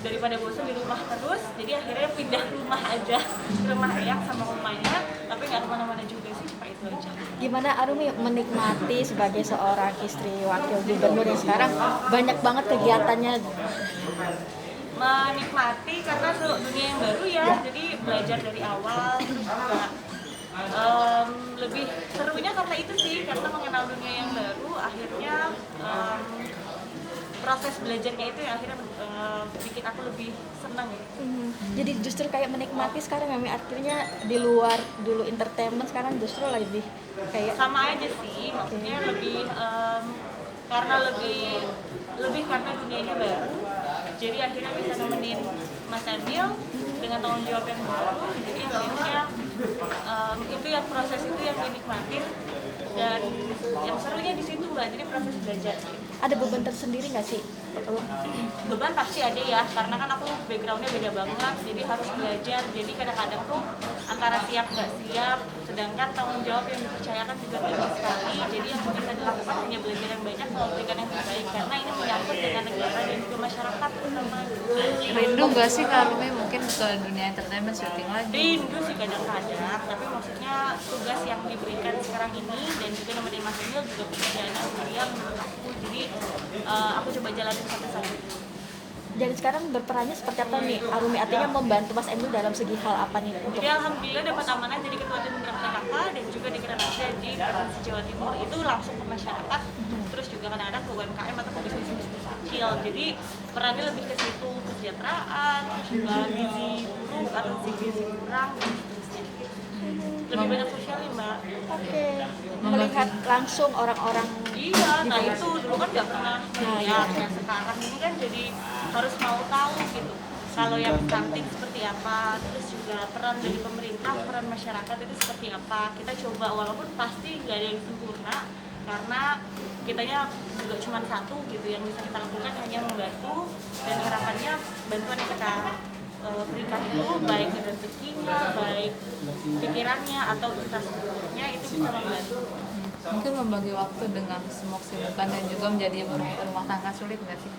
daripada bosan di rumah terus, jadi akhirnya pindah rumah aja ke rumah Eyang sama rumahnya, tapi nggak kemana-mana juga sih, cuma itu aja. Gimana Arumi menikmati sebagai seorang istri wakil gubernur yang sekarang banyak banget kegiatannya? Menikmati karena dunia yang baru ya, jadi belajar dari awal, terus juga lebih serunya karena itu sih, karena mengenal dunia yang baru, akhirnya proses belajarnya itu yang akhirnya bikin aku lebih senang ya. Jadi justru kayak menikmati sekarang ya, artinya di luar dulu entertainment, sekarang justru lebih kayak Sama aja sih, maksudnya lebih karena lebih karena dunianya baru, jadi akhirnya bisa nemenin Mas Emil dengan tanggung jawab yang baru, jadi akhirnya itu yang proses itu yang dinikmatin dan yang serunya di situ Mbak, jadi proses belajar. ada beban tersendiri nggak sih? Beban pasti ada ya, karena kan aku backgroundnya beda banget, jadi harus belajar, jadi kadang-kadang tuh antara siap nggak siap, sedangkan tanggung jawab yang dipercayakan juga tinggi sekali, jadi yang bisa dilakukan hanya belajar yang banyak, memberikan yang terbaik, karena ini menyangkut dengan negara dan juga masyarakat terutama. Rindu gak sih Kak Arumi mungkin ke dunia entertainment, syuting lagi? Rindu sih kadang-kadang, tapi maksudnya tugas yang diberikan sekarang ini dan juga nemenin Mas Emil juga pekerjaan yang mulia menurut aku, jadi aku coba jalanin satu-satu. Jadi sekarang berperannya seperti apa nih Arumi, artinya membantu Mas Emil dalam segi hal apa nih untuk Jadi alhamdulillah dapat amanah jadi ketua tim gerak PKK dan juga di Keranasia di Provinsi Jawa Timur itu langsung ke masyarakat, terus juga kadang-kadang ke UMKM atau ke bisnis kecil. Jadi perannya lebih ke situ, kesejahteraan, terus juga gizi buruk atau gizi kurang dan seterusnya. Lebih banyak sosialnya Mbak. Oke, melihat langsung orang-orang. Iya, nah itu dulu kan nggak pernah melihat, yang sekarang ini kan jadi harus mau tahu gitu. Kalau yang stunting seperti apa, terus juga peran dari pemerintah, peran masyarakat itu seperti apa. Kita coba, walaupun pasti nggak ada yang sempurna, karena kitanya juga cuma satu gitu yang bisa kita lakukan hanya membantu, dan harapannya bantuan yang kita berikan itu baik rezekinya, baik pikirannya atau infrastrukturnya itu bisa membantu. Mungkin membagi waktu dengan semua kesibukan dan juga menjadi ibu rumah tangga sulit nggak sih?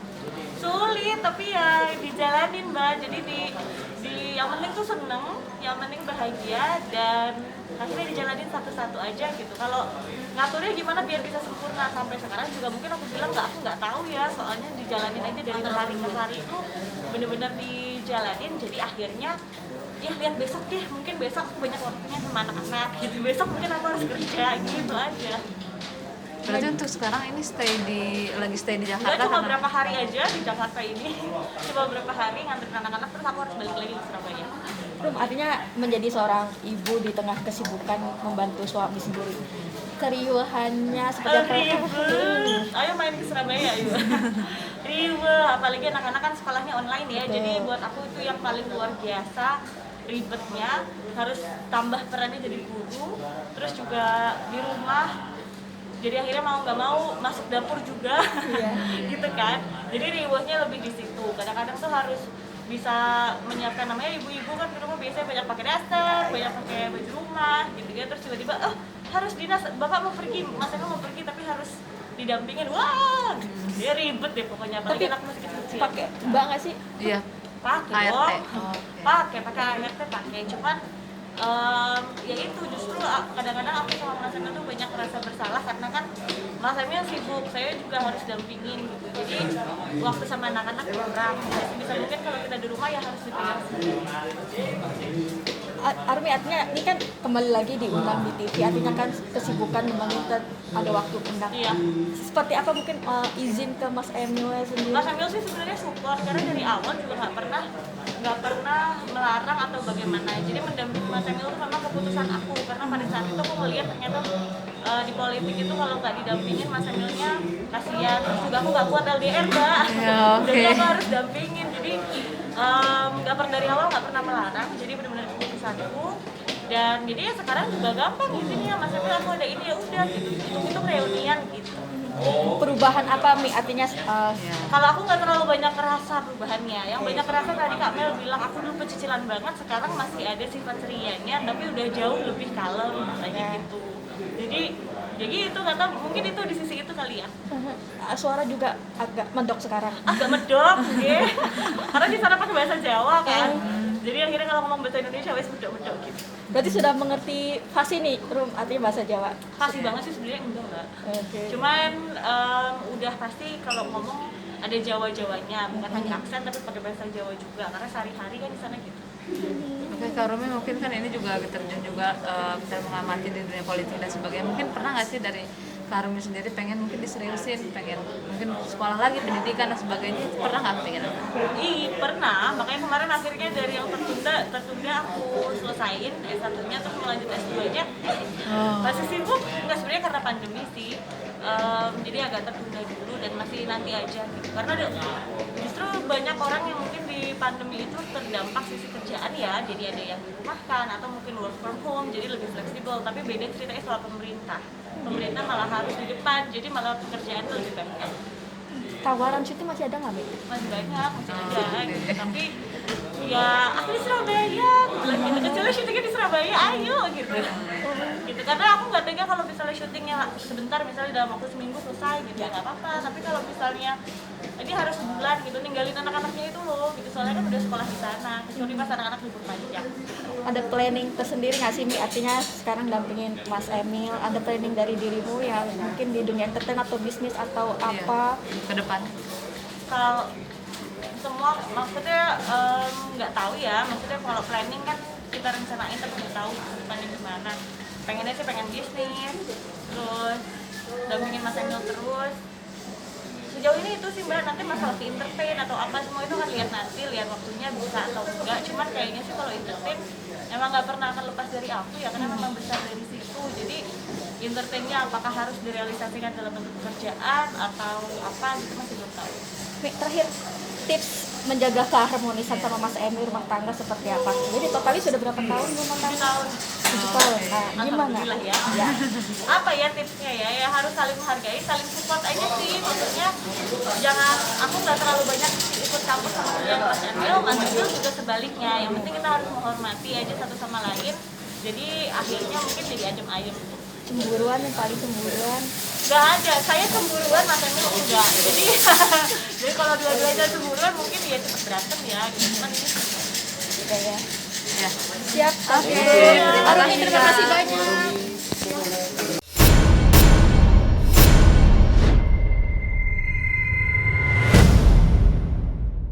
Sulit, tapi ya dijalanin Mbak, jadi di yang penting tuh seneng, yang penting bahagia, dan akhirnya dijalanin satu-satu aja gitu. Kalau ngaturnya gimana biar bisa sempurna sampai sekarang juga mungkin aku bilang aku nggak tahu ya, soalnya dijalanin aja dari hari ke hari itu bener-bener dijalanin, jadi akhirnya ya lihat besok deh, mungkin besok aku banyak waktunya sama anak-anak gitu, besok mungkin aku harus kerja gitu aja. Berarti untuk sekarang ini lagi stay di Jakarta? Enggak, cuma karena- berapa hari aja di Jakarta ini, cuma berapa hari nganterin anak-anak, terus aku harus balik lagi ke Surabaya. Rum, artinya menjadi seorang ibu di tengah kesibukan membantu suami sendiri, keriuhannya seperti apa? Ribet, ayo main ke Surabaya yuk. Ribet, apalagi anak-anak kan sekolahnya online ya, jadi buat aku itu yang paling luar biasa ribetnya, harus tambah perannya jadi guru, terus juga di rumah, jadi akhirnya mau nggak mau masuk dapur juga, gitu kan. Jadi ribetnya lebih di situ. Kadang-kadang tuh harus bisa menyiapkan, namanya ibu-ibu kan di rumah biasanya banyak pakai daster, banyak pakai baju rumah, gitu kan. Terus tiba-tiba, harus dinas, bapak mau pergi, mas Eko mau pergi, tapi harus didampingin. Wah, dia ribet deh pokoknya. Apalagi anak masih kecil. Pakai mbak nggak sih? Iya. Pakai ART. dong, Oh, oke. pakai ART pakai, cuman ya itu justru kadang-kadang aku sama Mas Emil tuh banyak merasa bersalah karena kan Mas Emil sibuk, saya juga harus dampingin gitu, jadi waktu sama anak-anak kurang. Bisa mungkin kalau kita di rumah ya harus dipegang sendiri. Armi, artinya ini kan kembali lagi diundang di TV, artinya kan kesibukan memang kita ada waktu undang. Iya. Seperti apa mungkin izin ke Mas Emil sendiri? Mas Emil sih sebenarnya support, karena dari awal juga nggak pernah melarang atau bagaimana. Jadi mendampingi Mas Emil itu memang keputusan aku, karena pada saat itu aku melihat ternyata di politik itu kalau nggak didampingin Mas Emilnya kasihan. Terus juga aku nggak kuat LDR Mbak, Ya, oke. jadi aku harus dampingin. Jadi dari awal nggak pernah melarang, jadi benar-benar keputusanku. Dan jadi ya sekarang juga gampang izinnya, Mas Emil aku ada ini ya udah gitu, itu reunian gitu. Perubahan apa Mi? Artinya Kalau aku nggak terlalu banyak kerasa perubahannya. Yang banyak kerasa tadi Kak Mel bilang aku dulu pecicilan banget, sekarang masih ada sifat cerianya, tapi udah jauh lebih kalem katanya gitu. Jadi itu nggak tahu, mungkin itu di sisi itu kali ya. suara juga agak mendok sekarang. Agak medok, ya. Karena di sana Jawa kan. Jadi akhirnya kalau ngomong bahasa Indonesia wes bedok-bedok gitu. Berarti sudah mengerti fasih nih, Rum, artinya bahasa Jawa. Fasih banget sih sebenarnya enggak. Oke. Cuman udah pasti kalau ngomong ada Jawa-Jawanya, bukan hanya aksen tapi pakai bahasa Jawa juga karena sehari-hari kan di sana gitu. Oke, Kak Rumi mungkin kan ini juga terjun juga misalnya mengamati di dunia politik dan sebagainya. Mungkin pernah nggak sih dari Kak Rumi sendiri pengen mungkin diseriusin, pengen mungkin sekolah lagi pendidikan dan sebagainya? Pernah nggak pengen? Pernah, makanya kemarin akhirnya dari yang tertunda aku selesain S1-nya terus melanjut S2-nya. Masih sibuk, nggak sebenarnya karena pandemi sih. Jadi agak tertunda dulu dan masih nanti aja gitu. Karena justru banyak orang yang mungkin di pandemi itu terdampak sisi kerjaan ya, jadi ada yang dirumahkan atau mungkin work from home, jadi lebih fleksibel. Tapi beda ceritanya soal pemerintah malah harus di depan, jadi malah pekerjaan itu lebih banyak. Tawaran situ masih ada nggak, Mi? Masih banyak, masih ada gitu. Tapi ya aku di Surabaya, lagi kecilnya syutingnya di Surabaya, ayo gitu. Gitu karena aku nggak tega kalau misalnya syutingnya sebentar, misalnya dalam waktu seminggu selesai gitu ya nggak apa-apa. Tapi kalau misalnya ini harus sebulan gitu ninggalin anak-anaknya itu loh, gitu soalnya kan udah sekolah di sana, kecuali pas anak-anak libur panjang. Ada planning tersendiri nggak sih, Mi? Artinya sekarang dampingin Mas Emil, ada planning dari dirimu yang mungkin di dunia entertain atau bisnis atau apa? Ke depan? Kalau semua maksudnya nggak tahu ya, maksudnya kalau planning kan kita rencanain tapi nggak tahu depannya gimana. Pengennya sih pengen bisnis, terus dampingin Mas Emil terus. Sejauh ini itu sih Mbak, nanti masalah di entertain atau apa semua itu kan lihat nanti, lihat waktunya bisa atau enggak. Cuman kayaknya sih kalau entertain emang nggak pernah akan lepas dari aku ya, karena memang besar dari situ. Jadi entertainnya apakah harus direalisasikan dalam bentuk pekerjaan atau apa gitu masih belum tahu. Mi, terakhir tips menjaga keharmonisan sama Mas Emil rumah tangga seperti apa? Jadi totalnya sudah berapa tahun rumah 7 tangga? tahun. 7 tahun. Nah, gimana? Alhamdulillah ya. Apa ya tipsnya ya? Ya harus saling menghargai, saling support aja sih. Maksudnya jangan, aku nggak terlalu banyak ikut campur sama kerjaan Mas Emil, Mas Emil juga sebaliknya. Yang penting kita harus menghormati aja satu sama lain. Jadi akhirnya mungkin jadi adem ayem. Cemburuan yang paling cemburuan. Gak ada, saya cemburuan, Mas Emil enggak. Jadi jadi kalau dua-duanya cemburuan mungkin ya cepet berantem ya. Cuman ini Gitu ya. Ya. Siap. Oke. Terima kasih, Terima kasih Kak. banyak.